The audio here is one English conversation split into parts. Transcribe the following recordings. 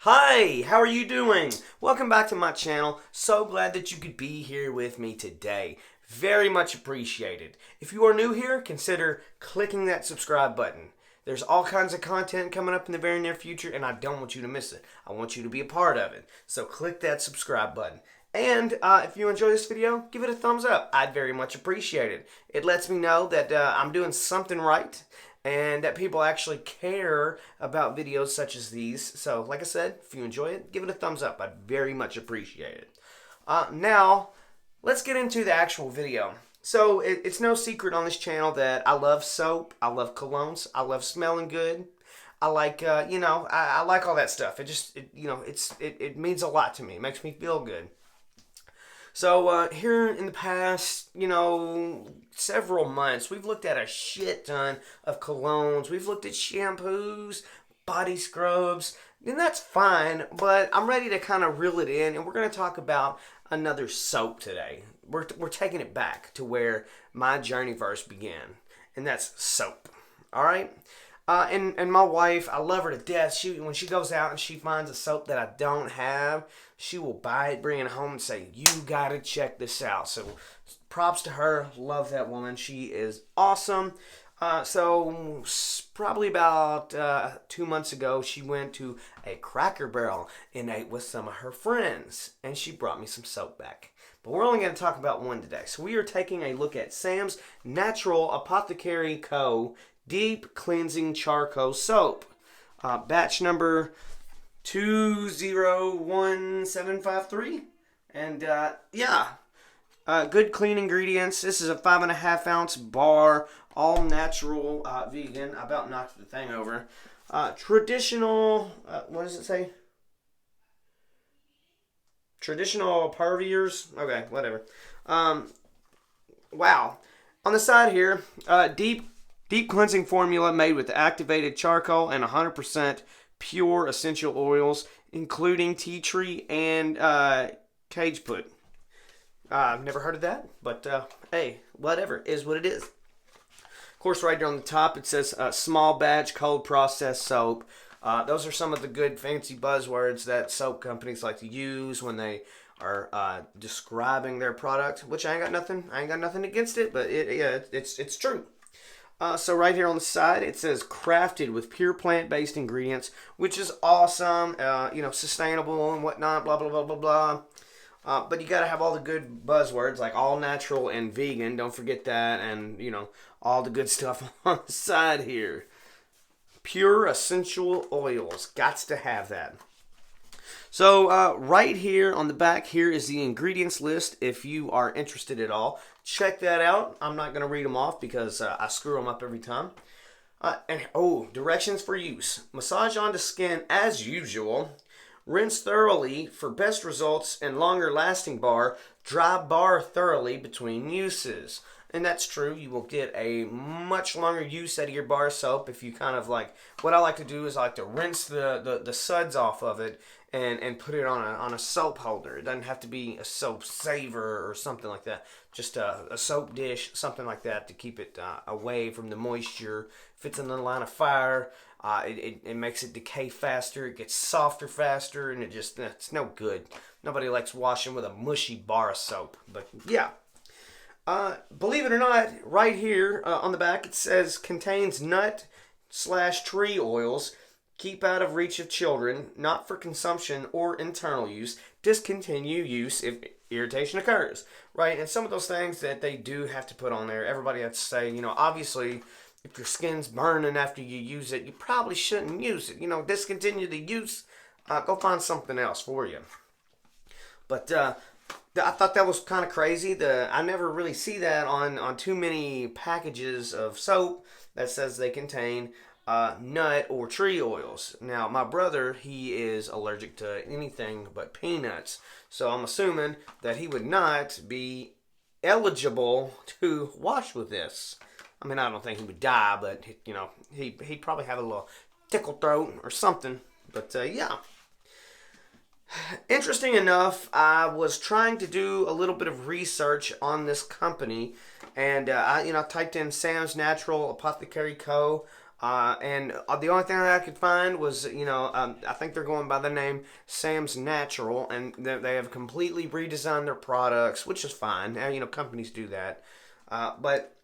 Hi, how are you doing? Welcome back to my channel. So glad that you could be here with me today. Very much appreciated. If you are new here, consider clicking that subscribe button. There's all kinds of content coming up in the very near future, and I don't want you to miss it. I want you to be a part of it. So click that subscribe button. And if you enjoy this video, give it a thumbs up. I'd very much appreciate it. It lets me know that I'm doing something right and that people actually care about videos such as these. So, like I said, if you enjoy it, give it a thumbs up. I'd very much appreciate it. Now, let's get into the actual video. So, it's no secret on this channel that I love soap, I love colognes, I love smelling good. I like, I like all that stuff. It means a lot to me. It makes me feel good. So here in the past, several months, we've looked at a shit ton of colognes. We've looked at shampoos, body scrubs, and that's fine, but I'm ready to kind of reel it in, and we're going to talk about another soap today. We're taking it back to where my journey first began, and that's soap. All right? And my wife, I love her to death. When she goes out and she finds a soap that I don't have, she will buy it, bring it home, and say, "You gotta check this out." So, props to her. Love that woman. She is awesome. So probably about 2 months ago, she went to a Cracker Barrel and ate with some of her friends, and she brought me some soap back. But we're only going to talk about one today. So we are taking a look at Sam's Natural Apothecary Co. Deep Cleansing Charcoal Soap. Batch number 201753. And good clean ingredients. This is a 5.5 ounce bar, all natural, vegan. I about knocked the thing over. Traditional, what does it say? Traditional purveyors. Okay, whatever. Wow. On the side here, deep cleansing formula made with activated charcoal and 100% pure essential oils, including tea tree and cajeput. I've never heard of that, but hey, whatever, is what it is. Of course, right there on the top, it says small batch cold processed soap. Those are some of the good fancy buzzwords that soap companies like to use when they are describing their product, which I ain't got nothing against it, but it's true. So right here on the side, it says crafted with pure plant-based ingredients, which is awesome, sustainable and whatnot, blah, blah, blah, blah, blah. But you got to have all the good buzzwords like all natural and vegan. Don't forget that. And, all the good stuff on the side here. Pure essential oils. Gots to have that. So right here on the back here is the ingredients list if you are interested at all. Check that out. I'm not going to read them off because I screw them up every time. Directions for use. Massage onto skin as usual. Rinse thoroughly for best results and longer lasting bar. Dry bar thoroughly between uses. And that's true. You will get a much longer use out of your bar soap if you kind of like, what I like to do is I like to rinse the suds off of it and put it on a soap holder. It doesn't have to be a soap saver or something like that. Just a soap dish, something like that to keep it away from the moisture. If it's in the line of fire, it makes it decay faster. It gets softer faster, and it's no good. Nobody likes washing with a mushy bar of soap. But yeah. Believe it or not, right here on the back it says contains nut/tree oils. Keep out of reach of children, not for consumption or internal use. Discontinue use if irritation occurs. Right? And some of those things that they do have to put on there, everybody has to say, obviously, if your skin's burning after you use it, you probably shouldn't use it. Discontinue the use. Go find something else for you. But I thought that was kind of crazy. I never really see that on too many packages of soap that says they contain nut or tree oils. Now, my brother, he is allergic to anything but peanuts. So I'm assuming that he would not be eligible to wash with this. I mean, I don't think he would die, but, he'd probably have a little tickle throat or something. But, yeah. Interesting enough, I was trying to do a little bit of research on this company, and I typed in Sam's Natural Apothecary Co. And the only thing that I could find was, I think they're going by the name Sam's Natural, and they have completely redesigned their products, which is fine. Companies do that. But,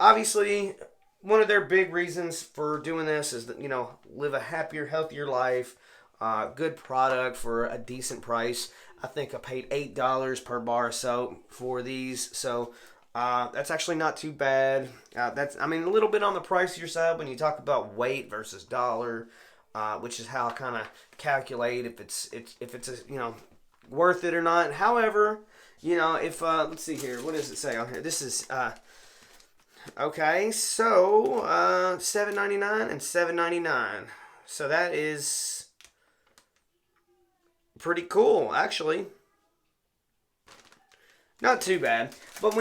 obviously, one of their big reasons for doing this is that, live a happier, healthier life, good product for a decent price. I think I paid $8 per bar of soap for these, so that's actually not too bad. A little bit on the pricier side when you talk about weight versus dollar, which is how I kind of calculate if it's worth it or not. However, if let's see here, what does it say on here? This is okay, so $7.99 and $7.99, so that is pretty cool, actually. Not too bad, but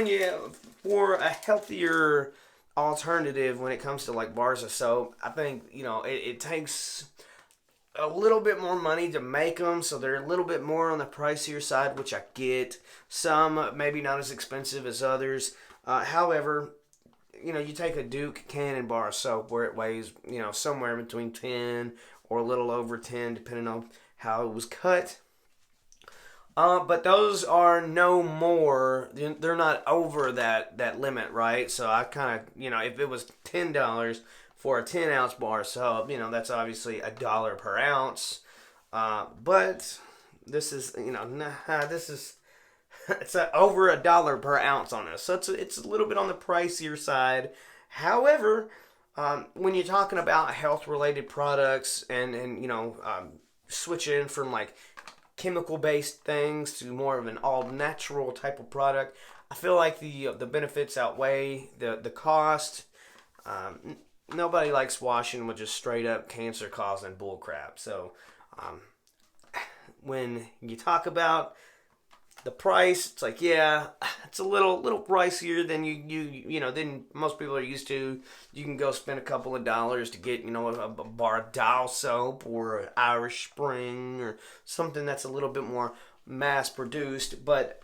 for a healthier alternative when it comes to like bars of soap, I think it takes a little bit more money to make them, so they're a little bit more on the pricier side, which I get. Some maybe not as expensive as others. However, you take a Duke Cannon bar of soap where it weighs somewhere between 10 or a little over 10, depending on how it was cut. But those are no more. They're not over that limit, right? So I kind of, if it was $10 for a 10-ounce bar of soap, that's obviously $1 per ounce. But this is, this is it's over $1 per ounce on this, so it's a little bit on the pricier side. However, when you're talking about health-related products and switching from like chemical-based things to more of an all-natural type of product, I feel like the benefits outweigh the cost. Nobody likes washing with just straight-up cancer-causing bullcrap. So when you talk about the price, it's like, yeah, it's a little pricier than than most people are used to. You can go spend a couple of dollars to get a bar of Dial soap or Irish Spring or something that's a little bit more mass produced, but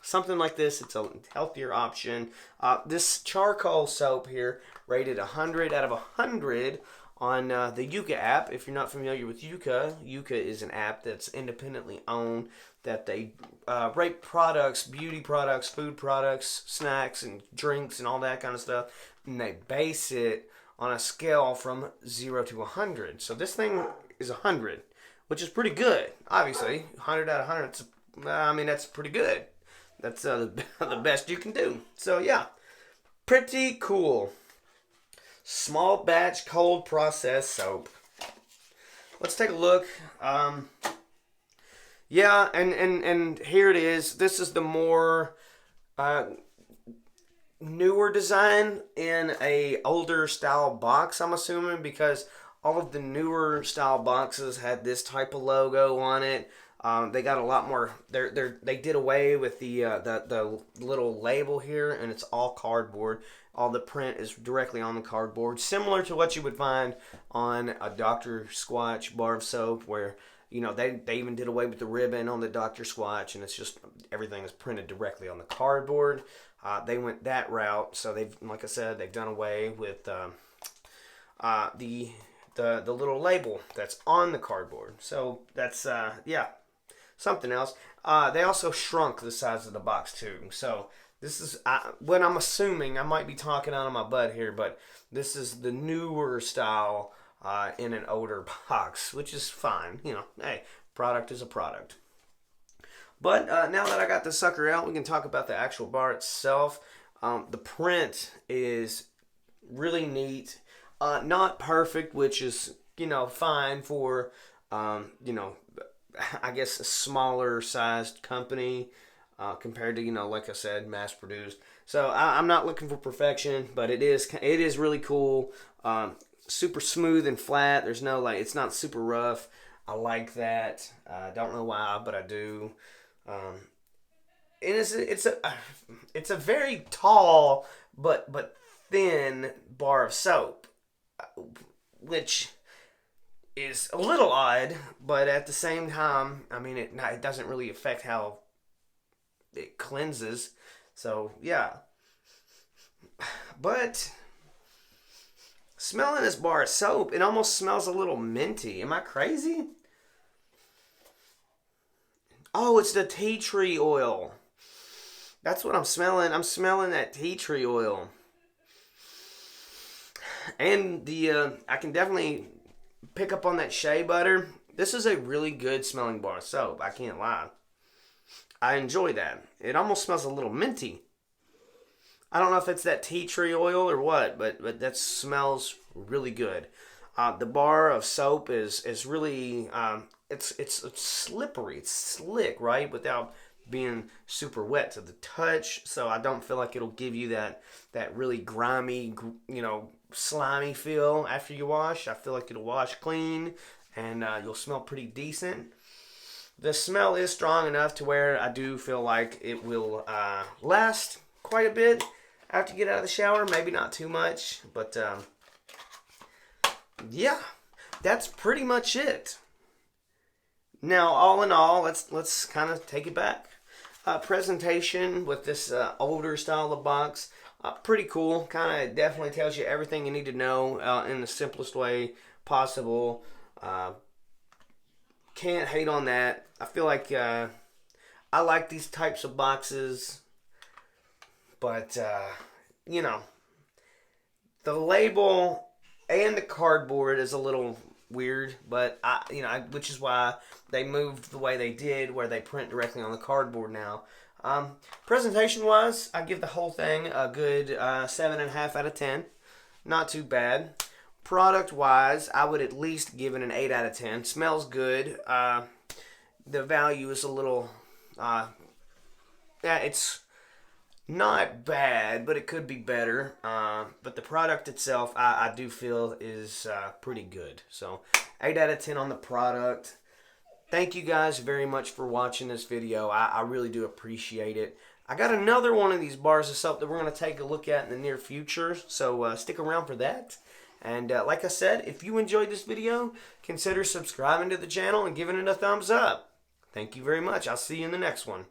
something like this, it's a healthier option. This charcoal soap here rated 100 out of 100 on the Yuka app. If you're not familiar with Yuka is an app that's independently owned, that they rate products, beauty products, food products, snacks and drinks and all that kind of stuff, and they base it on a scale from 0 to 100. So this thing is 100, which is pretty good. Obviously, 100 out of 100, that's pretty good. That's the best you can do. So yeah, pretty cool. Small batch cold process soap. Let's take a look. Yeah, and here it is. This is the more newer design in a older style box, I'm assuming, because all of the newer style boxes had this type of logo on it. They got a lot more. They did away with the little label here, and it's all cardboard. All the print is directly on the cardboard, similar to what you would find on a Dr. Squatch bar of soap, where they even did away with the ribbon on the Dr. Squatch, and it's just everything is printed directly on the cardboard. They went that route, so like I said, they've done away with the little label that's on the cardboard. So that's something else. They also shrunk the size of the box too. So this is what I'm assuming. I might be talking out of my butt here, but this is the newer style in an older box, which is fine. Hey, product is a product. But now that I got the sucker out, we can talk about the actual bar itself. The print is really neat. Not perfect, which is, fine for, I guess a smaller sized company compared to, like I said, mass produced. So I'm not looking for perfection, but it is really cool. Super smooth and flat. There's no it's not super rough. I like that. Don't know why, but I do. And it's a very tall but thin bar of soap, which is a little odd, but at the same time, it doesn't really affect how it cleanses. So yeah, but Smelling this bar of soap, it almost smells a little minty. Am I crazy? Oh, it's the tea tree oil. That's what I'm smelling. I'm smelling that tea tree oil. And I can definitely pick up on that shea butter. This is a really good smelling bar of soap. I can't lie. I enjoy that. It almost smells a little minty. I don't know if it's that tea tree oil or what, but that smells really good. The bar of soap is really it's slippery, it's slick, right, without being super wet to the touch. So I don't feel like it'll give you that really grimy, slimy feel after you wash. I feel like it'll wash clean, and you'll smell pretty decent. The smell is strong enough to where I do feel like it will last quite a bit after you get out of the shower. Maybe not too much, but yeah, that's pretty much it. Now, all in all, let's kind of take it back. Presentation with this older style of box, pretty cool. Kind of definitely tells you everything you need to know in the simplest way possible. Can't hate on that. I feel like I like these types of boxes, but the label and the cardboard is a little weird, but which is why they moved the way they did, where they print directly on the cardboard now. Presentation wise, I give the whole thing a good 7.5 out of 10. Not too bad. Product wise, I would at least give it an 8 out of 10. Smells good. The value is a little it's not bad, but it could be better. But the product itself, I do feel is pretty good. So 8 out of 10 on the product. Thank you guys very much for watching this video. I really do appreciate it. I got another one of these bars of soap that we're going to take a look at in the near future. So stick around for that. And like I said, if you enjoyed this video, consider subscribing to the channel and giving it a thumbs up. Thank you very much. I'll see you in the next one.